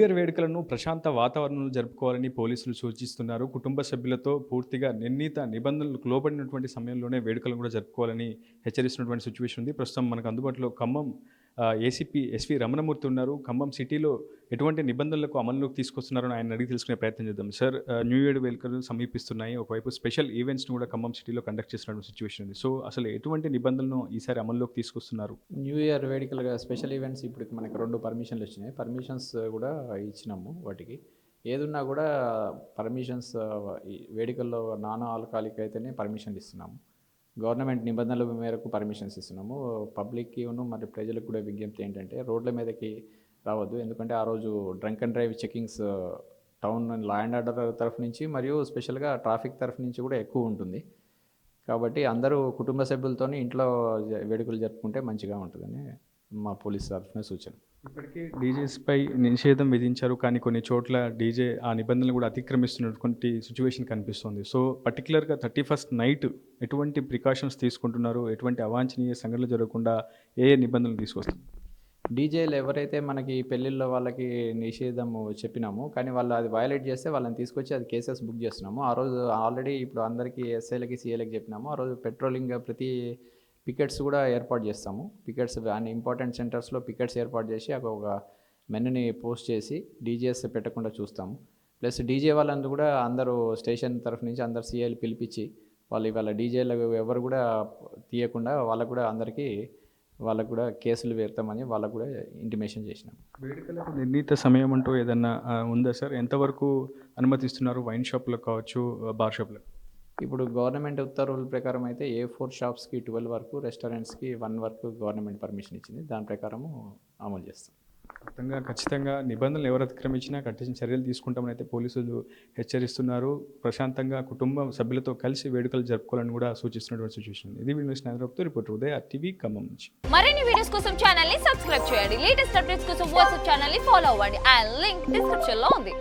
Year వేడుకలను ప్రశాంత వాతావరణంలో జరుపుకోవాలని పోలీసులు సూచిస్తున్నారు. కుటుంబ సభ్యులతో పూర్తిగా నిర్ణీత నిబంధనలకు లోబడినటువంటి సమయంలోనే వేడుకలను కూడా జరుపుకోవాలని హెచ్చరిస్తున్నటువంటి సిచ్యువేషన్ ఉంది. ప్రస్తుతం మనకు అందుబాటులో ఖమ్మం ఏసీపీ ఎస్వి రమణమూర్తి ఉన్నారు. ఖమ్మం సిటీలో ఎటువంటి నిబంధనలకు అమల్లోకి తీసుకొస్తున్నారని ఆయన అడిగి తెలుసుకునే ప్రయత్నం చేద్దాం. సార్, న్యూ ఇయర్ వేడుకలు సమీపిస్తున్నాయి. ఒకవైపు స్పెషల్ ఈవెంట్స్ని కూడా ఖమ్మం సిటీలో కండక్ట్ చేస్తున్నటువంటి సిచ్యువేషన్ ఉంది. సో అసలు ఎటువంటి నిబంధనలను ఈసారి అమల్లోకి తీసుకొస్తున్నారు? న్యూ ఇయర్ వేడుకలుగా స్పెషల్ ఈవెంట్స్ ఇప్పుడు మనకి 2 పర్మిషన్లు వచ్చినాయి. పర్మిషన్స్ కూడా ఇచ్చినాము వాటికి. ఏదున్నా కూడా పర్మిషన్స్ ఈ వేడుకల్లో నాన్ ఆల్కహాలిక్ అయితేనే పర్మిషన్లు ఇస్తున్నాము. గవర్నమెంట్ నిబంధనల మేరకు పర్మిషన్స్ ఇస్తున్నాము. పబ్లిక్కి మరి ప్రజలకు కూడా విజ్ఞప్తి ఏంటంటే రోడ్ల మీదకి రావద్దు. ఎందుకంటే ఆ రోజు drunk and drive checkings town law and order తరఫు నుంచి మరియు స్పెషల్గా ట్రాఫిక్ తరఫు నుంచి కూడా ఎక్కువ ఉంటుంది. కాబట్టి అందరూ కుటుంబ సభ్యులతోని ఇంట్లో వేడుకలు జరుపుకుంటే మంచిగా ఉంటుందని మా పోలీస్ తరఫున సూచన. ఇప్పటికే డీజేస్పై నిషేధం విధించారు, కానీ కొన్ని చోట్ల డీజే ఆ నిబంధనలు కూడా అతిక్రమిస్తున్నటువంటి సిచ్యువేషన్ కనిపిస్తుంది. సో పర్టికులర్గా 31st నైట్ ఎటువంటి ప్రికాషన్స్ తీసుకుంటున్నారు? ఎటువంటి అవాంఛనీయ సంఘటనలు జరగకుండా ఏ నిబంధనలు తీసుకొస్తారు? డీజేలు ఎవరైతే మనకి పెళ్ళిళ్ళలో వాళ్ళకి నిషేధము చెప్పినామో కానీ వాళ్ళు అది వయలేట్ చేస్తే వాళ్ళని తీసుకొచ్చి అది కేసెస్ బుక్ చేస్తున్నాము. ఆ రోజు ఆల్రెడీ ఇప్పుడు అందరికీ ఎస్ఐలకి సిఐలకి చెప్పినాము. ఆ రోజు పెట్రోలింగ్ ప్రతి పికెట్స్ కూడా ఏర్పాటు చేస్తాము. పికెట్స్ అన్ని ఇంపార్టెంట్ సెంటర్స్లో పికెట్స్ ఏర్పాటు చేసి అక్కడ ఒక మెనూని పోస్ట్ చేసి డీజేస్ పెట్టకుండా చూస్తాము. ప్లస్ డీజే వాళ్ళందరూ కూడా అందరూ స్టేషన్ తరఫు నుంచి అందరు సిఐలు పిలిపించి వాళ్ళు ఇవాళ డీజేలు ఎవరు కూడా తీయకుండా వాళ్ళకు కూడా అందరికీ వాళ్ళకు కూడా కేసులు పెడతామని వాళ్ళకు కూడా ఇంటిమేషన్ చేసినాం. వేడుకలకు నిర్ణీత సమయం అంటూ ఏదన్నా ఉందా సార్? ఎంతవరకు అనుమతిస్తున్నారు? వైన్ షాప్లకు కావచ్చు, బార్ షాప్లకు? ఇప్పుడు గవర్నమెంట్ ఉత్తర్వుల ప్రకారం అయితే A4 షాప్స్కి 12 వరకు, రెస్టారెంట్స్కి 1 వరకు గవర్నమెంట్ పర్మిషన్ ఇచ్చింది. దాని ప్రకారము అమలు చేస్తాం. ఖచ్చితంగా నిబంధనలు ఎవరు అతిక్రమించినా కఠిన చర్యలు తీసుకుంటామని అయితే పోలీసులు హెచ్చరిస్తున్నారు. ప్రశాంతంగా కుటుంబ సభ్యులతో కలిసి వేడుకలు జరుపుకోవాలని కూడా సూచిస్తున్నటువంటి సిచ్యువేషన్. ఇది video reporter Uday RTV Khammam నుంచి. మరిన్ని వీడియోస్ కోసం ఛానల్ ని సబ్స్క్రైబ్ చేయండి. లేటెస్ట్ అప్డేట్స్ కోసం వాట్సాప్ ఛానల్ ని ఫాలో అవ్వండి. ఆ లింక్ డిస్క్రిప్షన్ లో ఉంది.